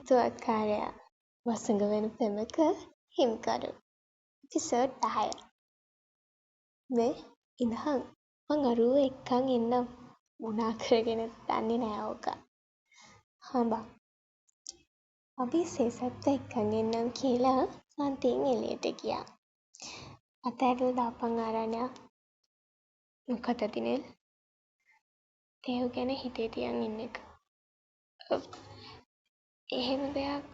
තුවක්කාරයා වසඟ වෙන පෙමක හිමිකරු. එපිසෝඩ් 10. මේ ඉඳහන් මං අරුව එක්කන් එන්නම්. මොනා කරගෙන දන්නේ නෑ ඕක. හඹා. අපි සේසත්ත එක්කන් එන්නම් කියලා පන්තියෙන් එළියට ගියා. අතෑරලා දාපන් ආරණ්‍ය. මොකද දිනෙල්? තේව් ගැන හිතේ තියන් ඉන්න එක. එහෙම දෙයක්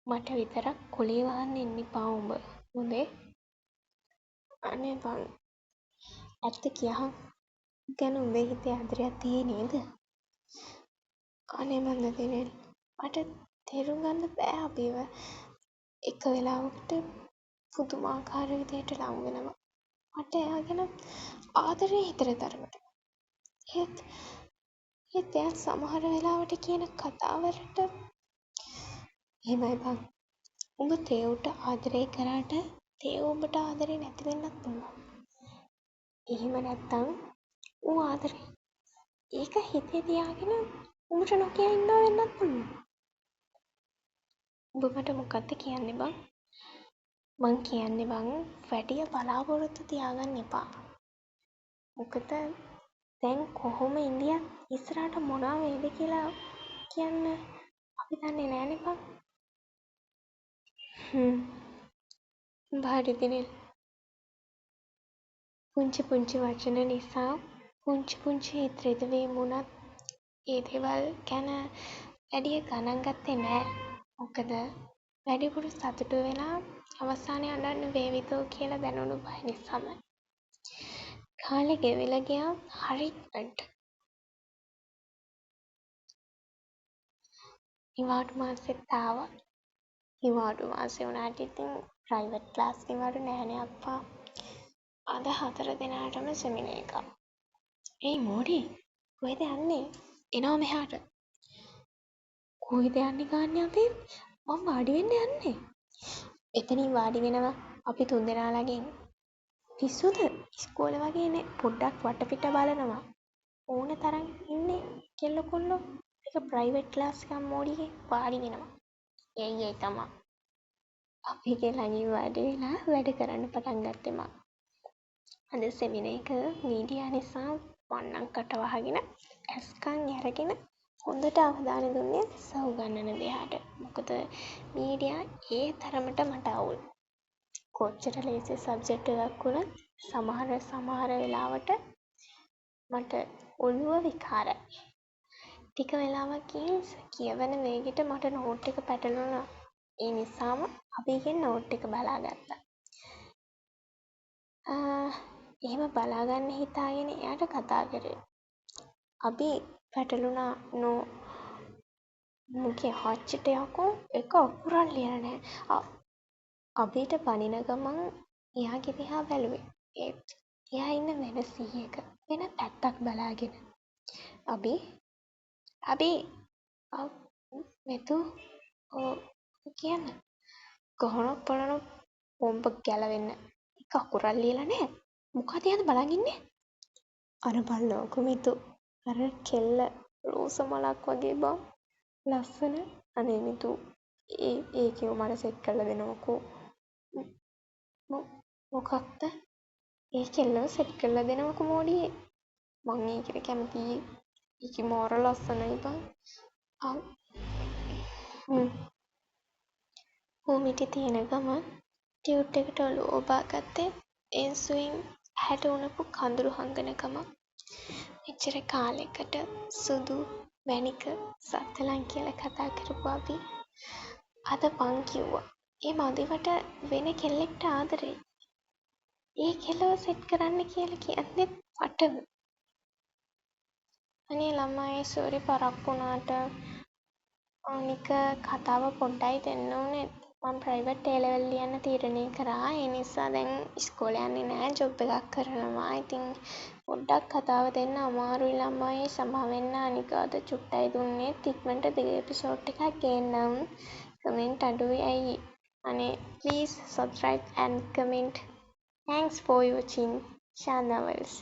මට විතරක් කොලේ වහන්න එන්න එපා උඹ. හොඳේ? අනේ බං. ඇත්ත කියහන්. ගැන උඹේ හිතේ ආදරයක් තියෙයි නේද? අනේ මන්ද දිනෙල්. මට තේරුම් ගන්න බෑ අපිව එක වෙලාවකට පුදුමාකාර විදියට ලං වෙනවා. මට එයා ගැන ආදරේ හිතෙන තරමට. ඒත් එයා සමහර වෙලාවට කියන කතා වලට එහෙමයි බං. උඹ තේව්ට ආදරේ කරාට තේව් උඹට ආදරේ නැති වෙන්නත් පුළුවන්. එහෙම නැත්තම් ඌ ආදරේ ඒක හිතේ තියාගෙන උඹට නොකිය ඉන්නවා වෙන්නත් පුළුවන්. උඹ මට මොකක්ද කියන්නේ බං? මං කියන්නේ බං වැඩිය බලාපොරොත්තු තියාගන්න එපා. මොකද දැන් කොහොම ඉඳියත් ඉස්සරහට මොනවා වෙයිද කියලා කියන්න අපි දන්නේ නෑනේ බං. හරි දිනෙල්. පුංචි පුංචි වචන නිසා පුංචි පුංචි හිත රිදවීම් වුණත් ඒ දේවල් ගැන වැඩිය ගණන් ගත්තේ නෑ. මොකද වැඩිපුර සතුටු වෙලා අවසානයේ අඬන්න වේවිදෝ කියලා දැනුණු බය නිසාමයි. කාලේ ගෙවිලා ගියා හරි ඉක්මනට. නිවාඩු මාසෙත් ආවා. නිවාඩු මාසේ වුණාට ඉතින් ප්‍රයිවට් ක්ලාස් නිවාඩු නෑනේ අප්පා. අද 4 දිනාටම සෙමිනර් එකක්. ඒයි මෝඩි කොහෙද යන්නේ? එනවා මෙහාට. කොහෙද යන්නේ ගාන්නේ අපි? මම වාඩි වෙන්න යන්නේ. එතනින් වාඩි වෙනවා අපි 3 දෙනා ළඟින්. පිස්සුද? ඉස්කෝලේ වගේනේ පොඩ්ඩක් වටපිට බලනවා. ඕන තරම් ඉන්නේ කෙල්ල කොල්ලෝ. ඒක ප්‍රයිවට් ක්ලාස් එකක් මෝඩියේ වාඩි වෙනවා. ඒ තමයි. අපි ළඟින් වාඩි වෙලා වැඩ කරන්න පටන් ගත්තේ මම. අද සෙමිනර් එක මීඩියා නිසා වන්නම් කට වහගෙන ඇස්කන් අරගෙන හොඳට අවධානය දුන්නේ සව් ගන්නන දෙයට. මොකද මීඩියා ඒ තරමට මට අවුල්. කොච්චර ලේසි සබ්ජෙක්ට් එකක් වුණත් සමහර වෙලාවට මට ඔළුව විකාරයි. ටික වෙලාවක් කියවන වේගෙට මට නෝට් එක පැටලුණා. ඒ නිසාම අපිගෙන් නෝට් එක බලාගත්තා. එහෙම බලාගන්න හිතාගෙන එයාට කතා කරේ. අපි පැටලුණා නෝ මුගේ හච්චිට යකෝ එක අකුරක් ලියලා නැහැ. අපිට පනින ගමන් එයාගේ දිහා බැලුවේ. ඒත් එයා ඉන්න වෙන සීයක වෙන පැත්තක් බලාගෙන. අපි මෙතු කියන්න ගහනක් බලන පොම්ප ගැලවෙන්න එක අකුරක් ලියලා නැහැ. මොකද එයාද බලන් ඉන්නේ? අර බල්ලෝකු මිතු අර කෙල්ල රෝස මලක් වගේ බං ලස්සන. අනේ මිතු ඒකේ මට සෙට් කරලා දෙනවකෝ. මොකක්ද? ඒ කෙල්ලව සෙට් කරලා දෙනවකෝ මෝඩියේ. මං ඒකට කැමතියි. ඒකේ මාර ලස්සනයි බං. ඌමිටි තියෙන ගමන් ටියුට් එකට ඔළුව ඔබා ගත්තේ එන්සුයින් ඇහැට උනපු කඳුළු හංගන ගමන්. මෙච්චර කාලෙකට සුදු මැණික සත්තලන් කියලා කතා කරපු අපි අද බං කිව්වා ඒ මදිවට වෙන කෙල්ලෙක්ට ආදරේ. ඒ කෙල්ලව සෙට් කරන්න කියලා කියන්නේ පටව. අනේ ළමයි සෝරි පරක්කු වුණාට. අනික කතාව පොඩ්ඩයි දෙන්න ඕනේ. මම ප්‍රයිවට් A level ලියන්න තීරණය කරා. ඒ නිසා දැන් ඉස්කෝලේ යන්නේ නැහැ. ජොබ් එකක් කරනවා. ඉතින් පොඩ්ඩක් කතාව දෙන්න අමාරුයි ළමයි. සමා වෙන්න. අනික අද චුට්ටයි දුන්නේ. ඉක්මනට දෙක එපිසෝඩ් එකක් ගේන්නම්. කමෙන්ට් අඩුයි ඇයි? අනේ please subscribe and comment. Thanks for watching. Sha Novels.